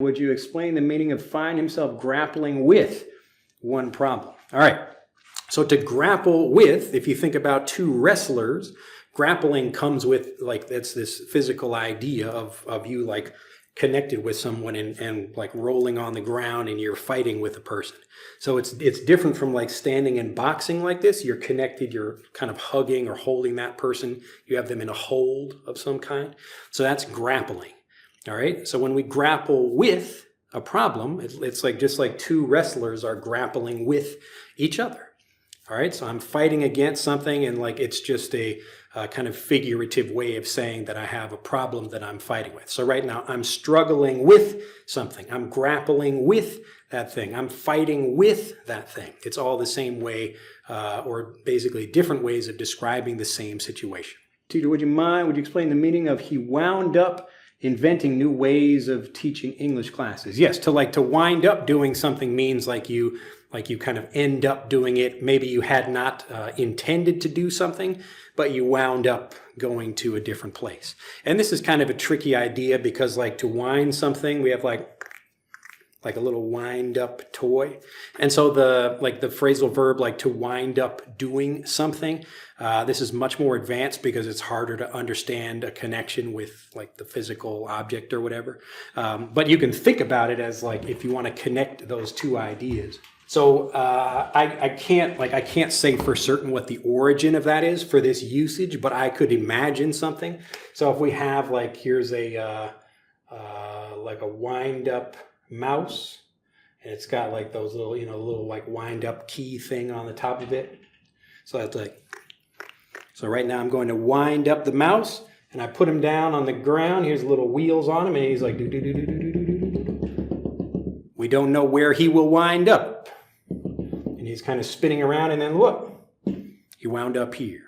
Would you explain the meaning of find himself grappling with one problem? All right. So to grapple with, if you think about two wrestlers, grappling comes with, like, that's this physical idea of you like connected with someone and like rolling on the ground and you're fighting with a person. So it's different from like standing and boxing like this. You're connected, you're kind of hugging or holding that person. You have them in a hold of some kind. So that's grappling. All right. So when we grapple with a problem, it's like just like two wrestlers are grappling with each other. All right. So I'm fighting against something, and like it's just a kind of figurative way of saying that I have a problem that I'm fighting with. So right now I'm struggling with something. I'm grappling with that thing. I'm fighting with that thing. It's all the same way, or basically different ways of describing the same situation. Teacher, would you explain the meaning of he wound up inventing new ways of teaching English classes? Yes, to wind up doing something means like you kind of end up doing it. Maybe you had not intended to do something, but you wound up going to a different place. And this is kind of a tricky idea because like to wind something, we have like a little wind up toy. And so the phrasal verb like to wind up doing something, this is much more advanced because it's harder to understand a connection with like the physical object or whatever. But you can think about it as like if you want to connect those two ideas. So I can't say for certain what the origin of that is for this usage, but I could imagine something. So if we have like, here's a like a wind up mouse, and it's got like those little like wind up key thing on the top of it. So that's like, so right now I'm going to wind up the mouse and I put him down on the ground. Here's little wheels on him and he's like do do do do do do do do. We don't know where he will wind up. And he's kind of spinning around, and then look, he wound up here.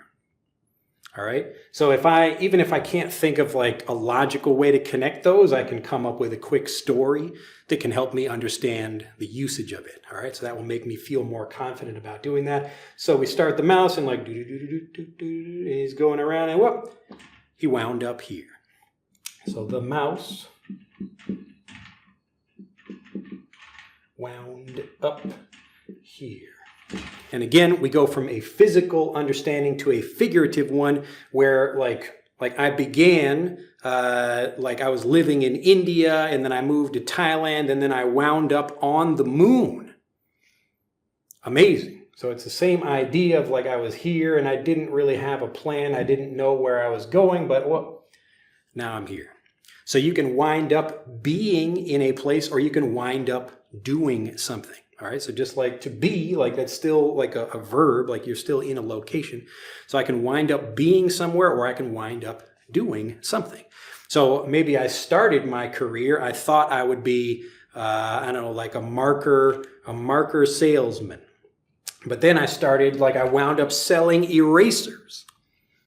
All right. So even if I can't think of like a logical way to connect those, I can come up with a quick story that can help me understand the usage of it. All right. So that will make me feel more confident about doing that. So we start the mouse and like, and he's going around, and whoop, he wound up here. So the mouse wound up here. And again, we go from a physical understanding to a figurative one where like I began, like I was living in India, and then I moved to Thailand, and then I wound up on the moon. Amazing. So it's the same idea of like I was here and I didn't really have a plan. I didn't know where I was going, but well, now I'm here. So you can wind up being in a place, or you can wind up doing something. All right, so just like to be, like that's still like a verb, like you're still in a location. So I can wind up being somewhere, or I can wind up doing something. So maybe I started my career, I thought I would be, I don't know, like a marker salesman. But then I wound up selling erasers.